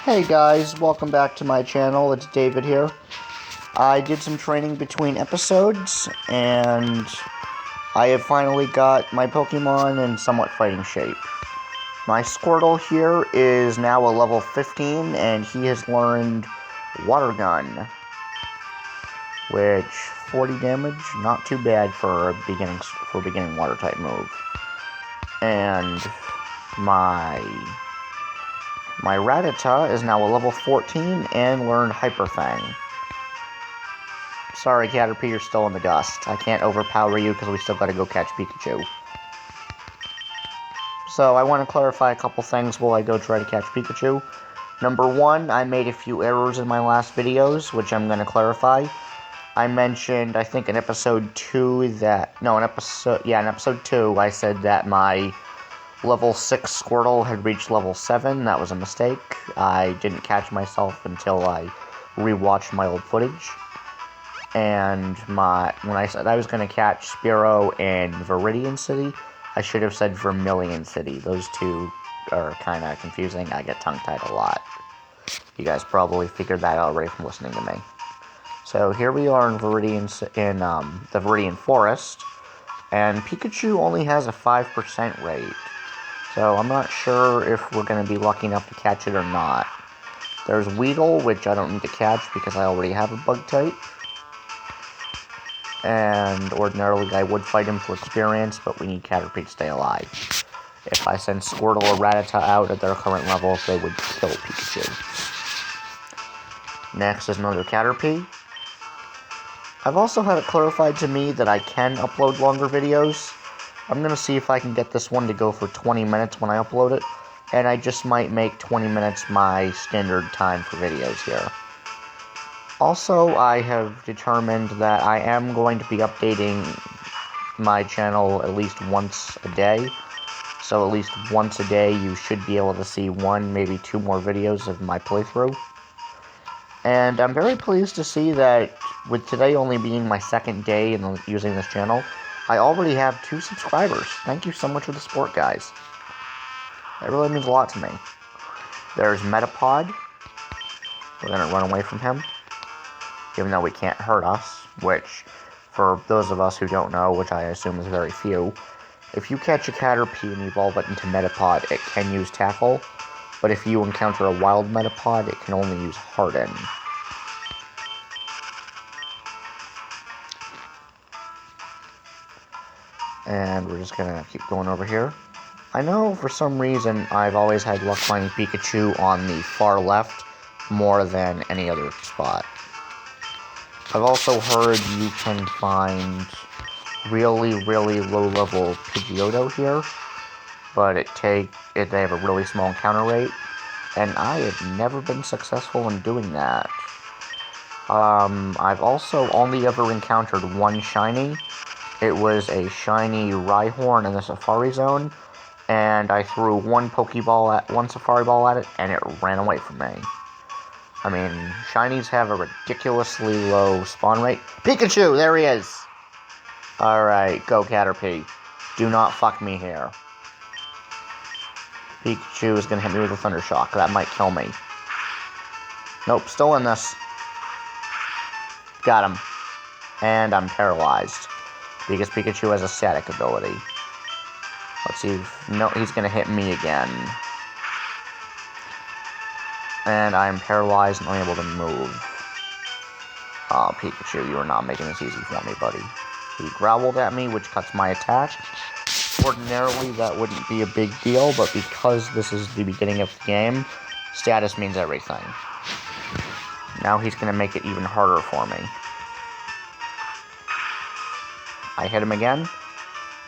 Hey guys, welcome back to my channel. It's David here. I did some training between episodes, and I have finally got my Pokemon in somewhat fighting shape. My Squirtle here is now a level 15, and he has learned Water Gun, which 40 damage, not too bad for a beginning water type move. And my Rattata is now a level 14 and learned Hyper Fang. Sorry, Caterpie, you're still in the dust. I can't overpower you because we still gotta go catch Pikachu. So I want to clarify a couple things while I go try to catch Pikachu. Number one, I made a few errors in my last videos, which I'm going to clarify. I mentioned, I think in episode 2 that... No, in episode 2, I said that my level 6 Squirtle had reached level 7. That was a mistake. I didn't catch myself until I rewatched my old footage. And when I said I was going to catch Spearow in Viridian City, I should have said Vermilion City. Those two are kind of confusing. I get tongue-tied a lot. You guys probably figured that out already from listening to me. So here we are in the Viridian Forest, and Pikachu only has a 5% rate. So I'm not sure if we're going to be lucky enough to catch it or not. There's Weedle, which I don't need to catch because I already have a bug type. And ordinarily I would fight him for experience, but we need Caterpie to stay alive. If I send Squirtle or Rattata out at their current levels, they would kill Pikachu. Next is another Caterpie. I've also had it clarified to me that I can upload longer videos. I'm going to see if I can get this one to go for 20 minutes when I upload it, and I just might make 20 minutes my standard time for videos here. Also, I have determined that I am going to be updating my channel at least once a day. So at least once a day you should be able to see one, maybe two more videos of my playthrough. And I'm very pleased to see that with today only being my second day in using this channel, I already have 2 subscribers. Thank you so much for the support, guys. That really means a lot to me. There's Metapod. We're going to run away from him, even though he can't hurt us, which, for those of us who don't know, which I assume is very few, if you catch a Caterpie and evolve it into Metapod, it can use Tackle, but if you encounter a wild Metapod, it can only use Harden. And we're just gonna keep going over here. I know, for some reason, I've always had luck finding Pikachu on the far left more than any other spot. I've also heard you can find really, really low-level Pidgeotto here, but they have a really small encounter rate, and I have never been successful in doing that. I've also only ever encountered one shiny. It was a shiny Rhyhorn in the Safari Zone, and I threw one Safari Ball at it, and it ran away from me. I mean, shinies have a ridiculously low spawn rate. Pikachu! There he is! Alright, go Caterpie. Do not fuck me here. Pikachu is gonna hit me with a Thunder Shock. That might kill me. Nope, still in this. Got him. And I'm paralyzed, because Pikachu has a static ability. Let's see. No, he's gonna hit me again. And I'm paralyzed and unable to move. Oh, Pikachu, you are not making this easy for me, buddy. He growled at me, which cuts my attack. Ordinarily, that wouldn't be a big deal, but because this is the beginning of the game, status means everything. Now he's going to make it even harder for me. I hit him again.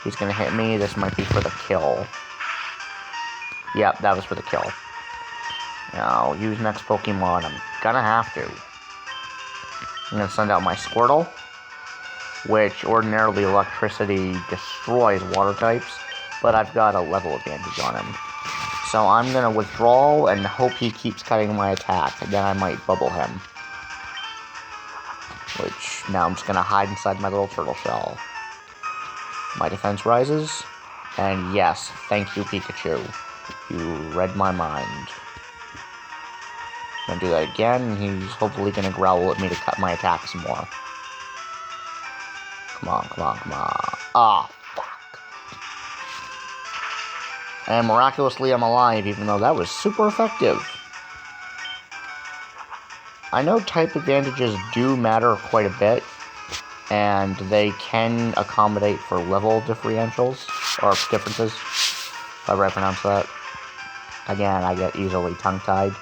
He's going to hit me. This might be for the kill. Yep, that was for the kill. Now, use next Pokemon. I'm gonna have to. I'm gonna send out my Squirtle, which ordinarily electricity destroys water types, but I've got a level advantage on him. So I'm gonna withdraw and hope he keeps cutting my attack, and then I might bubble him. Which, now I'm just gonna hide inside my little turtle shell. My defense rises, and yes, thank you, Pikachu. You read my mind. Gonna do that again, and he's hopefully gonna growl at me to cut my attack some more. Come on, come on, come on. Ah, fuck. And miraculously I'm alive, even though that was super effective. I know type advantages do matter quite a bit, and they can accommodate for level differentials, or differences, if I pronounce that. Again, I get easily tongue-tied.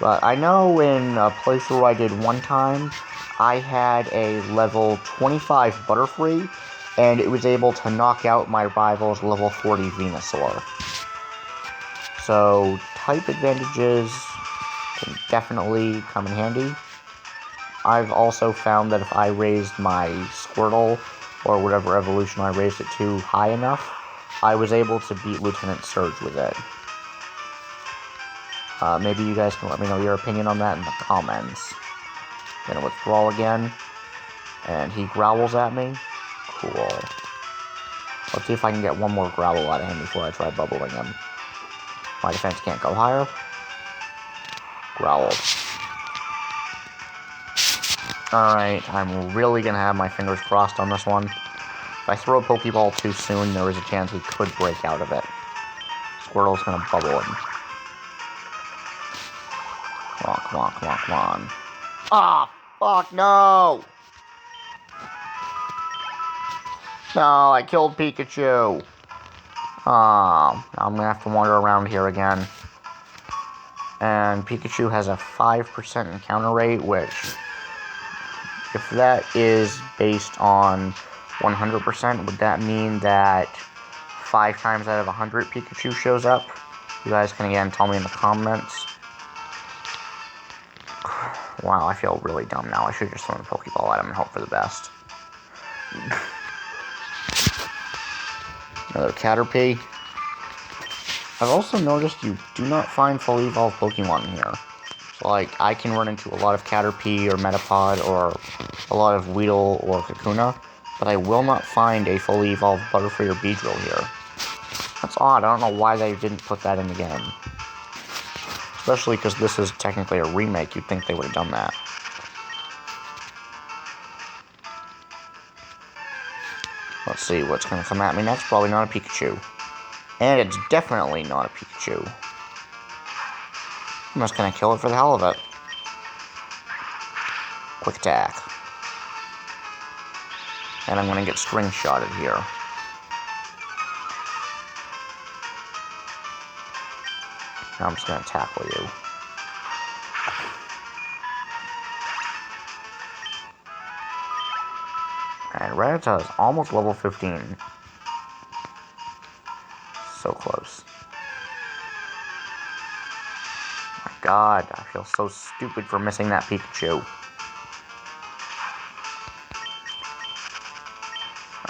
But I know in a playthrough I did one time, I had a level 25 Butterfree, and it was able to knock out my rival's level 40 Venusaur. So, type advantages can definitely come in handy. I've also found that if I raised my Squirtle, or whatever evolution I raised it to, high enough, I was able to beat Lieutenant Surge with it. Maybe you guys can let me know your opinion on that in the comments. Gonna withdraw again, and he growls at me. Cool. Let's see if I can get one more growl out of him before I try bubbling him. My defense can't go higher. Growl. Alright, I'm really gonna have my fingers crossed on this one. If I throw a Pokeball too soon, there is a chance he could break out of it. Squirtle's gonna bubble him. Come on, come on, come on, come on. Ah, fuck, no! No, I killed Pikachu. I'm gonna have to wander around here again. And Pikachu has a 5% encounter rate, which, if that is based on 100%, would that mean that 5 times out of 100 Pikachu shows up? You guys can again tell me in the comments. Wow, I feel really dumb now. I should just throw a Pokeball at him and hope for the best. Another Caterpie. I've also noticed you do not find fully evolved Pokemon here. So, like, I can run into a lot of Caterpie or Metapod or a lot of Weedle or Kakuna, but I will not find a fully evolved Butterfree or Beedrill here. That's odd. I don't know why they didn't put that in the game. Especially because this is technically a remake. You'd think they would have done that. Let's see what's going to come at me next. Probably not a Pikachu. And it's definitely not a Pikachu. I'm just going to kill it for the hell of it. Quick attack. And I'm going to get string shotted here. Now I'm just going to tackle you. And Rattata is almost level 15. So close. My god, I feel so stupid for missing that Pikachu.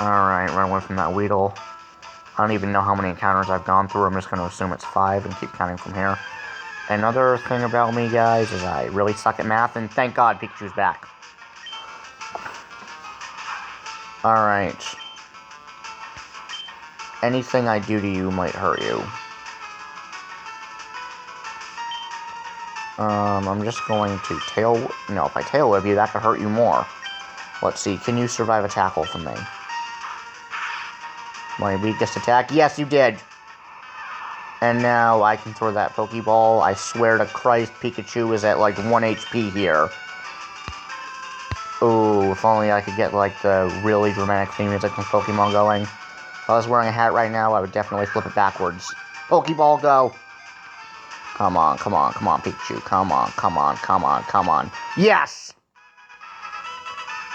Alright, run away from that Weedle. I don't even know how many encounters I've gone through. I'm just going to assume it's 5 and keep counting from here. Another thing about me, guys, is I really suck at math, and thank God Pikachu's back. Alright. Anything I do to you might hurt you. I'm just going to tail... No, if I tail whip you, that could hurt you more. Let's see, can you survive a tackle from me? My weakest attack? Yes, you did! And now I can throw that Pokeball. I swear to Christ, Pikachu is at like 1 HP here. Ooh, if only I could get like the really dramatic theme music from Pokemon going. If I was wearing a hat right now, I would definitely flip it backwards. Pokeball, go! Come on, come on, come on, Pikachu. Come on, come on, come on, come on. Yes!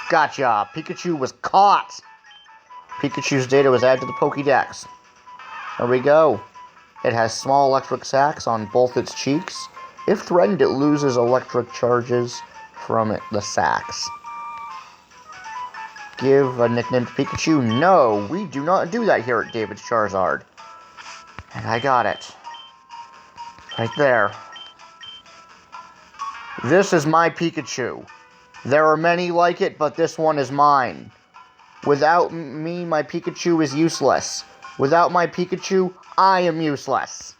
Gotcha! Pikachu was caught! Pikachu's data was added to the Pokédex. There we go. It has small electric sacs on both its cheeks. If threatened, it loses electric charges from the sacs. Give a nickname to Pikachu? No, we do not do that here at David's Charizard. And I got it. Right there. This is my Pikachu. There are many like it, but this one is mine. Without me, my Pikachu is useless. Without my Pikachu, I am useless.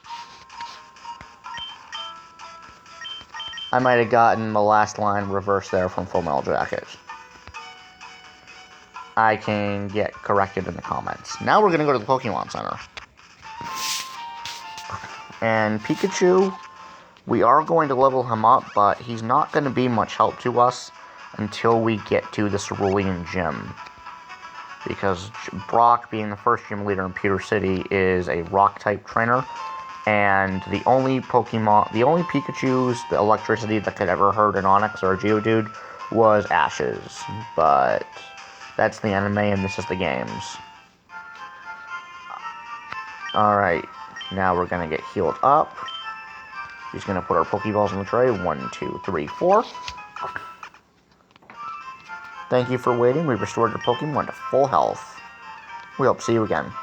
I might have gotten the last line reversed there from Full Metal Jacket. I can get corrected in the comments. Now we're going to go to the Pokemon Center. And Pikachu, we are going to level him up, but he's not going to be much help to us until we get to the Cerulean Gym. Because Brock, being the first gym leader in Pewter City, is a rock-type trainer. And the only Pikachus, the electricity that could ever hurt an Onix or a Geodude was Ashes. But that's the anime and this is the games. Alright, now we're going to get healed up. He's going to put our Pokeballs in the tray. 1, 2, 3, 4. Thank you for waiting. We've restored your Pokemon to full health. We hope to see you again.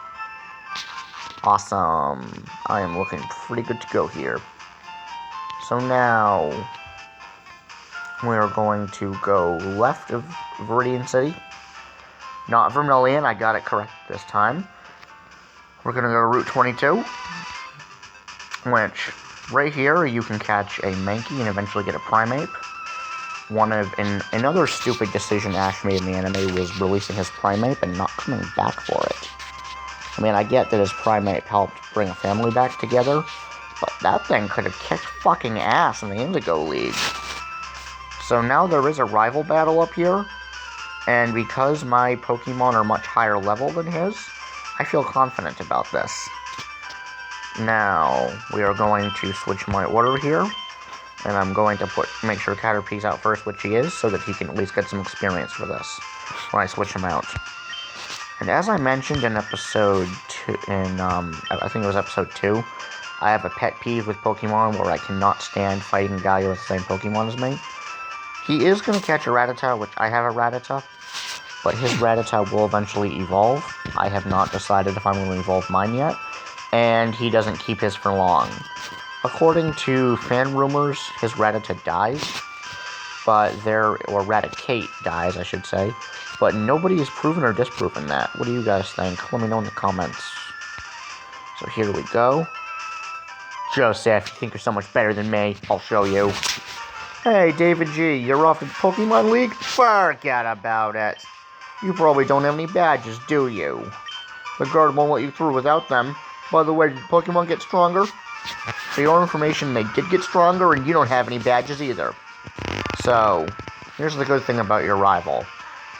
Awesome. I am looking pretty good to go here. So now, we are going to go left of Viridian City. Not Vermilion, I got it correct this time. We're going to go to Route 22. Which, right here, you can catch a Mankey and eventually get a Primeape. Another stupid decision Ash made in the anime was releasing his Primeape and not coming back for it. I mean, I get that his Primeape helped bring a family back together, but that thing could have kicked fucking ass in the Indigo League. So now there is a rival battle up here, and because my Pokemon are much higher level than his, I feel confident about this. Now, we are going to switch my order here, and I'm going to make sure Caterpie's out first, which he is, so that he can at least get some experience for this when I switch him out. And as I mentioned in episode 2, I think it was episode 2, I have a pet peeve with Pokemon where I cannot stand fighting a guy with the same Pokemon as me. He is going to catch a Rattata, which I have a Rattata, but his Rattata will eventually evolve. I have not decided if I'm going to evolve mine yet, and he doesn't keep his for long. According to fan rumors, his Rattata dies, or Raticate dies, I should say. But nobody has proven or disproven that. What do you guys think? Let me know in the comments. So here we go. Joseph, you think you're so much better than me? I'll show you. Hey, David G, you're off to the Pokemon League? Forget about it. You probably don't have any badges, do you? The guard won't let you through without them. By the way, did Pokemon get stronger? For your information, they did get stronger, and you don't have any badges either. So, here's the good thing about your rival.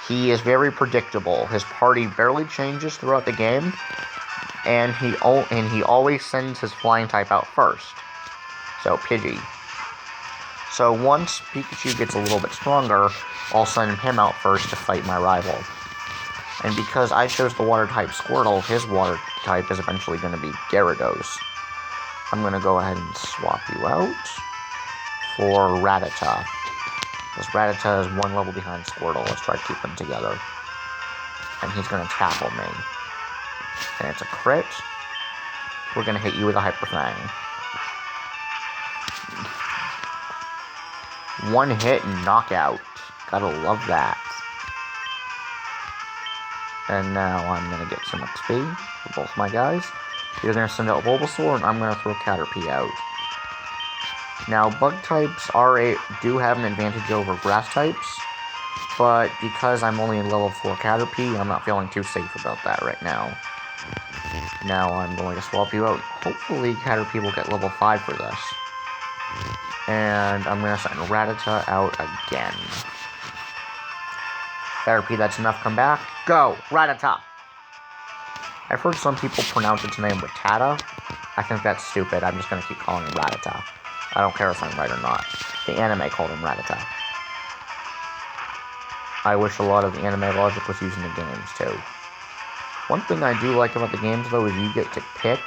He is very predictable. His party barely changes throughout the game, and he always sends his flying type out first. So, Pidgey. So, once Pikachu gets a little bit stronger, I'll send him out first to fight my rival. And because I chose the water type Squirtle, his water type is eventually going to be Gyarados. I'm going to go ahead and swap you out for Rattata. Because Rattata is one level behind Squirtle. Let's try to keep them together. And he's going to tackle me. And it's a crit. We're going to hit you with a Hyper Fang. One hit and knockout. Gotta love that. And now I'm going to get some XP for both my guys. You're going to send out Bulbasaur, and I'm going to throw Caterpie out. Now, bug types do have an advantage over grass types, but because I'm only in level 4 Caterpie, I'm not feeling too safe about that right now. Now I'm going to swap you out. Hopefully Caterpie will get level 5 for this. And I'm going to send Rattata out again. Caterpie, that's enough. Come back. Go! Rattata! I've heard some people pronounce its name Rattata. I think that's stupid. I'm just going to keep calling him Rattata. I don't care if I'm right or not. The anime called him Rattata. I wish a lot of the anime logic was used in the games, too. One thing I do like about the games, though, is you get to pick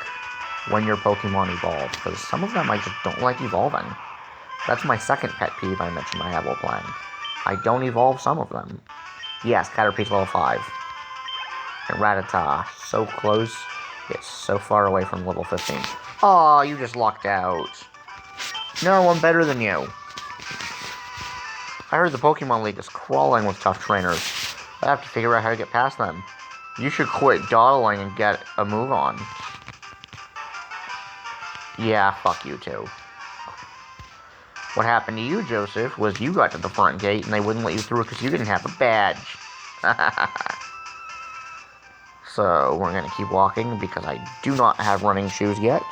when your Pokemon evolve, because some of them I just don't like evolving. That's my second pet peeve I mentioned I have while playing. I don't evolve some of them. Yes, Caterpie's level 5. And Rattata, so close, yet so far away from level 15. Aw, you just lucked out. No, I'm better than you. I heard the Pokemon League is crawling with tough trainers. I have to figure out how to get past them. You should quit dawdling and get a move on. Yeah, fuck you too. What happened to you, Joseph, was you got to the front gate and they wouldn't let you through because you didn't have a badge. So, we're going to keep walking because I do not have running shoes yet.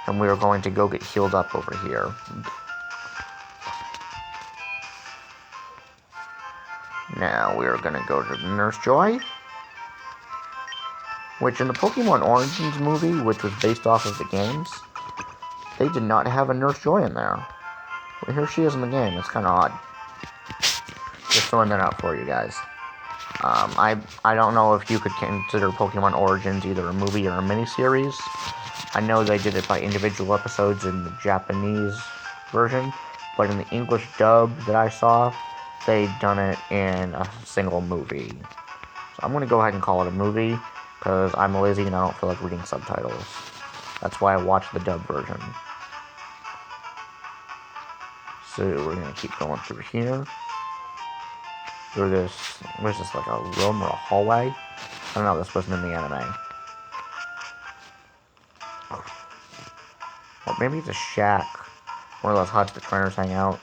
And we are going to go get healed up over here. Now, we are going to go to the Nurse Joy. Which, in the Pokemon Origins movie, which was based off of the games, they did not have a Nurse Joy in there. But here she is in the game. It's kind of odd. Just throwing that out for you guys. I don't know if you could consider Pokemon Origins either a movie or a miniseries. I know they did it by individual episodes in the Japanese version, but in the English dub that I saw, they'd done it in a single movie. So I'm going to go ahead and call it a movie, because I'm lazy and I don't feel like reading subtitles. That's why I watched the dub version. So we're going to keep going through here. Through this, what is this, like a room or a hallway? I don't know, this wasn't in the anime. Or maybe it's a shack. One of those huts the trainers hang out.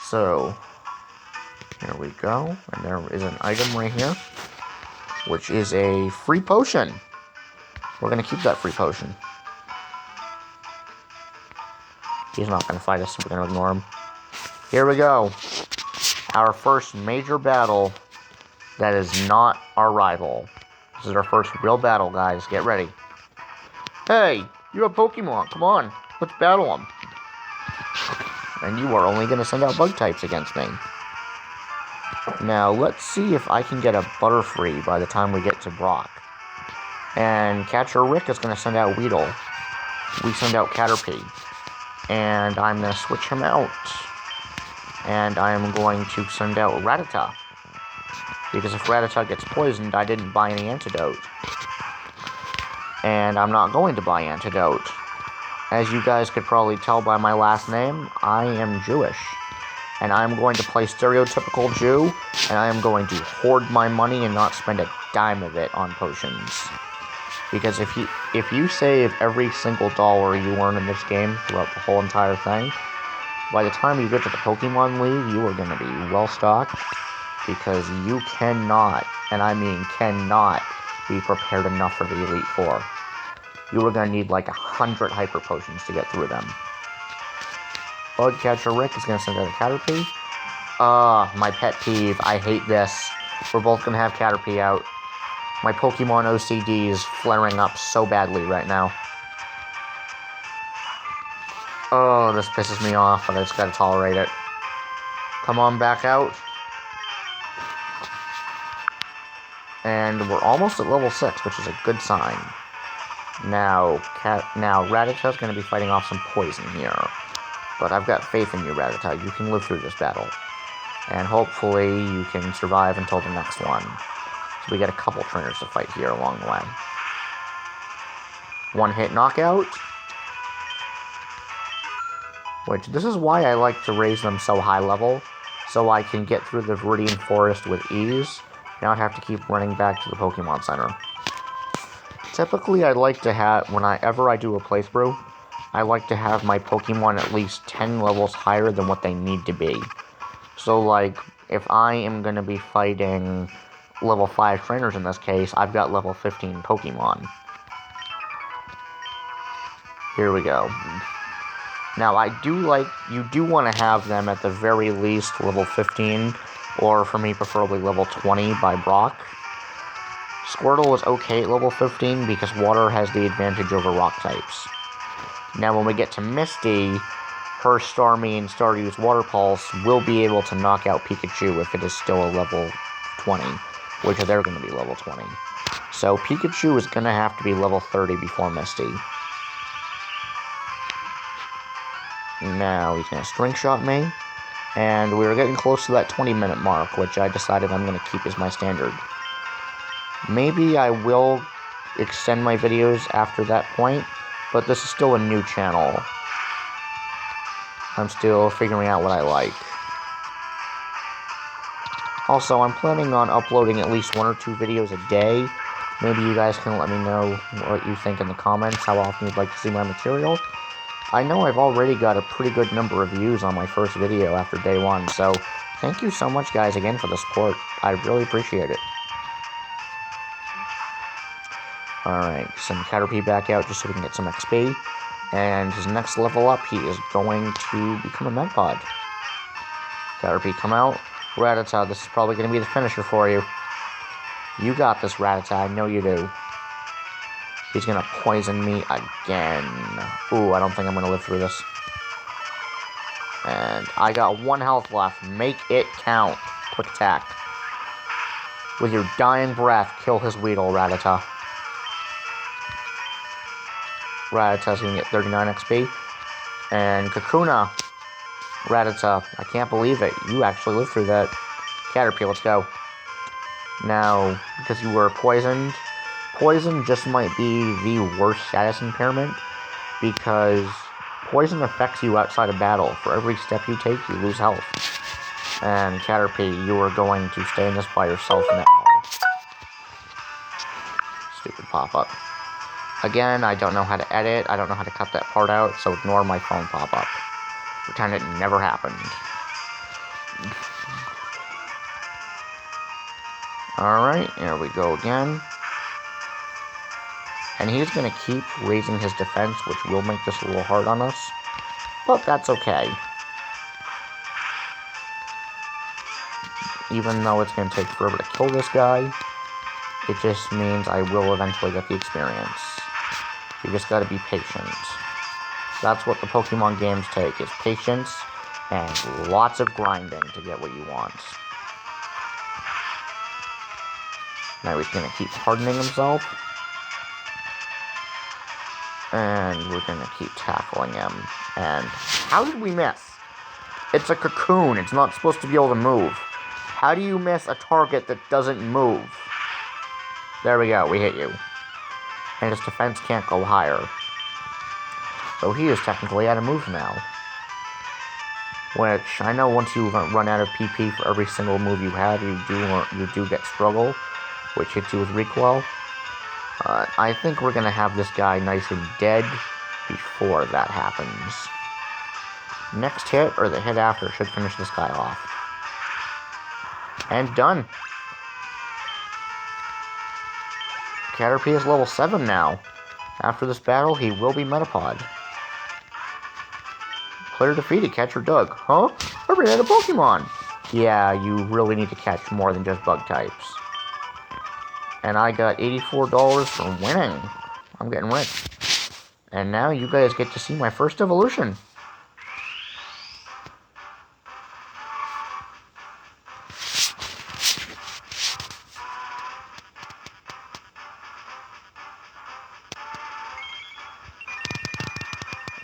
So, here we go. And there is an item right here, which is a free potion. We're going to keep that free potion. He's not going to fight us, so we're going to ignore him. Here we go. Our first major battle that is not our rival. This is our first real battle, guys. Get ready. Hey, you have Pokemon. Come on. Let's battle them. And you are only going to send out bug types against me. Now, let's see if I can get a Butterfree by the time we get to Brock. And Catcher Rick is going to send out Weedle. We send out Caterpie. And I'm going to switch him out. And I am going to send out Rattata. Because if Rattata gets poisoned, I didn't buy any antidote. And I'm not going to buy antidote. As you guys could probably tell by my last name, I am Jewish. And I'm going to play stereotypical Jew, and I am going to hoard my money and not spend a dime of it on potions. Because if you save every single dollar you earn in this game throughout the whole entire thing, by the time you get to the Pokemon League, you are going to be well stocked, because you cannot, and I mean cannot, be prepared enough for the Elite Four. You are going to need like 100 Hyper Potions to get through them. Bugcatcher Rick is going to send out a Caterpie. My pet peeve. I hate this. We're both going to have Caterpie out. My Pokemon OCD is flaring up so badly right now. Oh, this pisses me off, but I just gotta tolerate it. Come on back out. And we're almost at level 6, which is a good sign. Now Rattata's gonna be fighting off some poison here. But I've got faith in you, Rattata. You can live through this battle. And hopefully you can survive until the next one. So we got a couple trainers to fight here along the way. One hit knockout. Which, this is why I like to raise them so high level, so I can get through the Viridian Forest with ease, not have to keep running back to the Pokemon Center. Typically, I'd like to have, whenever I do a playthrough, I like to have my Pokemon at least 10 levels higher than what they need to be. So, like, if I am going to be fighting level 5 trainers in this case, I've got level 15 Pokemon. Here we go. Now, you do want to have them at the very least level 15, or for me, preferably level 20 by Brock. Squirtle is okay at level 15 because water has the advantage over rock types. Now, when we get to Misty, her Starmie and Stardew's Water Pulse will be able to knock out Pikachu if it is still a level 20, which they're going to be level 20. So, Pikachu is going to have to be level 30 before Misty. Now he's going to String Shot me, and we're getting close to that 20-minute mark, which I decided I'm going to keep as my standard. Maybe I will extend my videos after that point, but this is still a new channel. I'm still figuring out what I like. Also, I'm planning on uploading at least 1 or 2 videos a day. Maybe you guys can let me know what you think in the comments, how often you'd like to see my material. I know I've already got a pretty good number of views on my first video after day 1, so thank you so much, guys, again for the support. I really appreciate it. Alright, send Caterpie back out just so we can get some XP. And his next level up, he is going to become a Metapod. Caterpie, come out. Rattata, this is probably going to be the finisher for you. You got this, Rattata, I know you do. He's going to poison me again. Ooh, I don't think I'm going to live through this. And I got 1 health left. Make it count. Quick attack. With your dying breath, kill his Weedle, Rattata. Rattata's going to get 39 XP. And Kakuna. Rattata, I can't believe it. You actually lived through that. Caterpie, let's go. Now, because you were poisoned, poison just might be the worst status impairment, because poison affects you outside of battle. For every step you take, you lose health. And Caterpie, you are going to stay in this by yourself now. Stupid pop-up. Again, I don't know how to edit, I don't know how to cut that part out, so ignore my phone pop-up. Pretend it never happened. Alright, here we go again. And he's going to keep raising his defense, which will make this a little hard on us. But that's okay. Even though it's going to take forever to kill this guy, it just means I will eventually get the experience. You just gotta be patient. That's what the Pokemon games take, is patience and lots of grinding to get what you want. Now he's gonna keep hardening himself. And we're gonna keep tackling him. And how did we miss? It's a cocoon, it's not supposed to be able to move. How do you miss a target that doesn't move? There we go, we hit you. And his defense can't go higher. So he is technically out of moves now. Which, I know once you run out of PP for every single move you have, you do get struggle, which hits you with recoil. I think we're gonna have this guy nice and dead before that happens. Next hit, or the hit after, should finish this guy off. And done. Caterpie is level 7 now. After this battle, he will be Metapod. Player defeated, Catcher Doug. Huh? I ran out of Pokemon! Yeah, you really need to catch more than just bug types. And I got $84 for winning. I'm getting rich. And now you guys get to see my first evolution.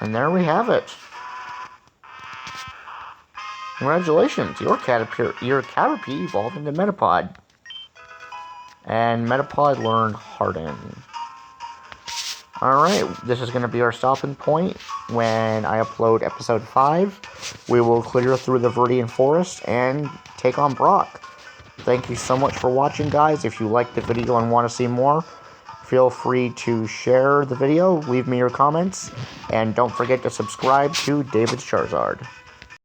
And there we have it. Congratulations, your Caterpie evolved into Metapod. And Metapod learned Harden. Alright, this is going to be our stopping point. When I upload episode 5, we will clear through the Viridian Forest and take on Brock. Thank you so much for watching, guys. If you liked the video and want to see more, feel free to share the video, leave me your comments, and don't forget to subscribe to David's Charizard.